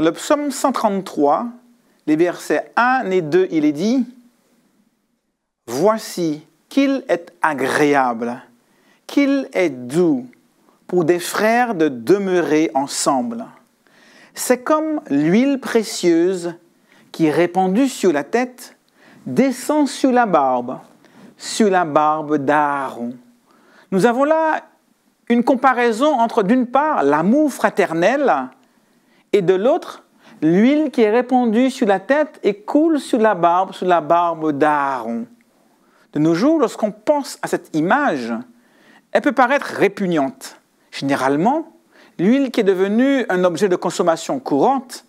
Dans le psaume 133, les versets 1 et 2, il est dit « Voici qu'il est agréable, qu'il est doux pour des frères de demeurer ensemble. C'est comme l'huile précieuse qui, répandue sur la tête, descend sur la barbe d'Aaron. » Nous avons là une comparaison entre, d'une part, l'amour fraternel et de l'autre, l'huile qui est répandue sur la tête et coule sur la barbe d'Aaron. De nos jours, lorsqu'on pense à cette image, elle peut paraître répugnante. Généralement, l'huile qui est devenue un objet de consommation courante,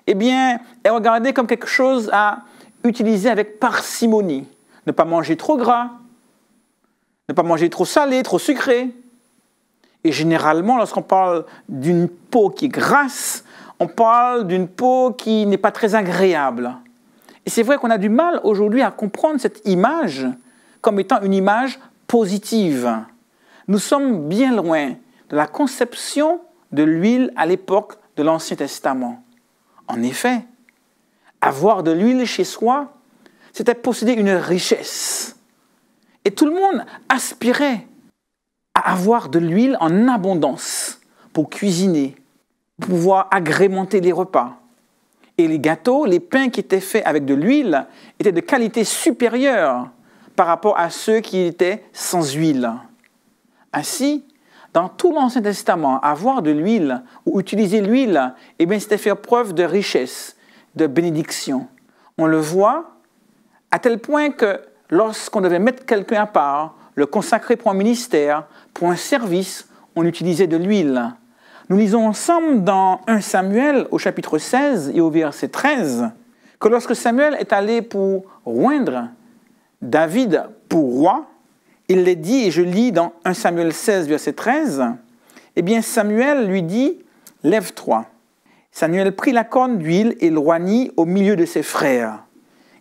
eh bien, est regardée comme quelque chose à utiliser avec parcimonie. Ne pas manger trop gras, ne pas manger trop salé, trop sucré. Et généralement, lorsqu'on parle d'une peau qui est grasse, on parle d'une peau qui n'est pas très agréable. Et c'est vrai qu'on a du mal aujourd'hui à comprendre cette image comme étant une image positive. Nous sommes bien loin de la conception de l'huile à l'époque de l'Ancien Testament. En effet, avoir de l'huile chez soi, c'était posséder une richesse. Et tout le monde aspirait à avoir de l'huile en abondance pour cuisiner, pour pouvoir agrémenter les repas. Et les gâteaux, les pains qui étaient faits avec de l'huile étaient de qualité supérieure par rapport à ceux qui étaient sans huile. Ainsi, dans tout l'Ancien Testament, avoir de l'huile ou utiliser l'huile, eh bien, c'était faire preuve de richesse, de bénédiction. On le voit à tel point que lorsqu'on devait mettre quelqu'un à part, le consacrer pour un ministère, pour un service, on utilisait de l'huile. Nous lisons ensemble dans 1 Samuel au chapitre 16 et au verset 13 que lorsque Samuel est allé pour oindre David pour roi, il les dit, et je lis dans 1 Samuel 16, verset 13, eh bien Samuel lui dit, « Lève-toi. » Samuel prit la corne d'huile et l'oignit au milieu de ses frères.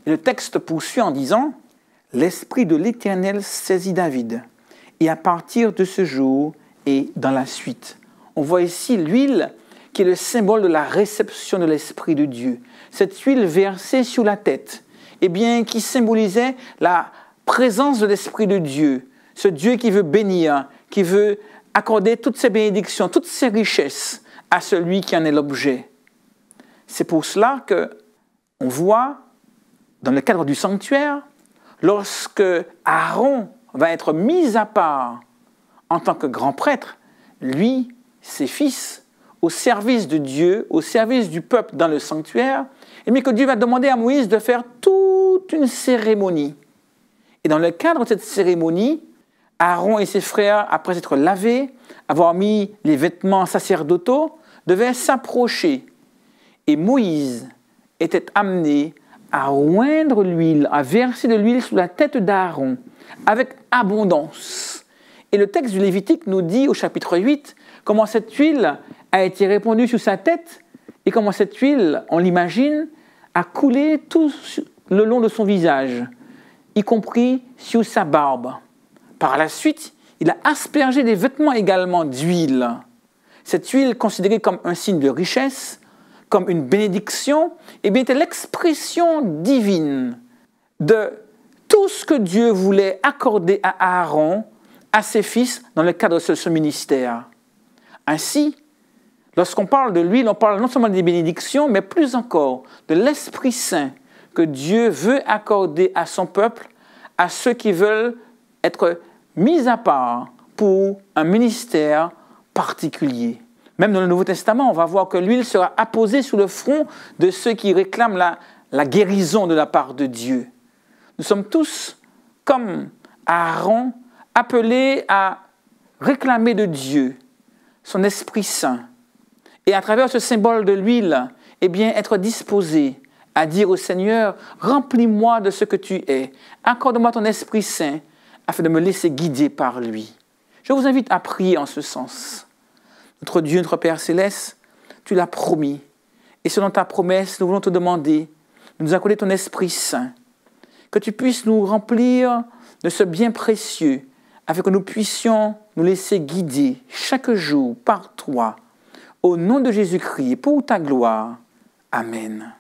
Et le texte poursuit en disant, « L'Esprit de l'Éternel saisit David. » Et à partir de ce jour et dans la suite, on voit ici l'huile qui est le symbole de la réception de l'Esprit de Dieu. Cette huile versée sur la tête, eh bien, qui symbolisait la présence de l'Esprit de Dieu, ce Dieu qui veut bénir, qui veut accorder toutes ses bénédictions, toutes ses richesses à celui qui en est l'objet. C'est pour cela qu'on voit, dans le cadre du sanctuaire, lorsque Aaron va être mis à part en tant que grand prêtre, lui, ses fils, au service de Dieu, au service du peuple dans le sanctuaire, et bien que Dieu va demander à Moïse de faire toute une cérémonie. Et dans le cadre de cette cérémonie, Aaron et ses frères, après être lavés, avoir mis les vêtements sacerdotaux, devaient s'approcher. Et Moïse était amené à oindre l'huile, à verser de l'huile sur la tête d'Aaron, avec abondance. Et le texte du Lévitique nous dit au chapitre 8 comment cette huile a été répandue sur sa tête et comment cette huile, on l'imagine, a coulé tout le long de son visage, y compris sur sa barbe. Par la suite, il a aspergé des vêtements également d'huile. Cette huile, considérée comme un signe de richesse, comme une bénédiction, eh bien, était l'expression divine de tout ce que Dieu voulait accorder à Aaron, à ses fils, dans le cadre de ce ministère. Ainsi, lorsqu'on parle de l'huile, on parle non seulement des bénédictions, mais plus encore de l'Esprit Saint que Dieu veut accorder à son peuple, à ceux qui veulent être mis à part pour un ministère particulier. Même dans le Nouveau Testament, on va voir que l'huile sera apposée sur le front de ceux qui réclament la guérison de la part de Dieu. Nous sommes tous, comme Aaron, appelés à réclamer de Dieu son Esprit Saint. Et à travers ce symbole de l'huile, eh bien, être disposé à dire au Seigneur, remplis-moi de ce que tu es, accorde-moi ton Esprit Saint, afin de me laisser guider par lui. Je vous invite à prier en ce sens. Notre Dieu, notre Père Céleste, tu l'as promis. Et selon ta promesse, nous voulons te demander de nous accorder ton Esprit Saint, que tu puisses nous remplir de ce bien précieux, afin que nous puissions nous laisser guider chaque jour par toi, au nom de Jésus-Christ, pour ta gloire. Amen.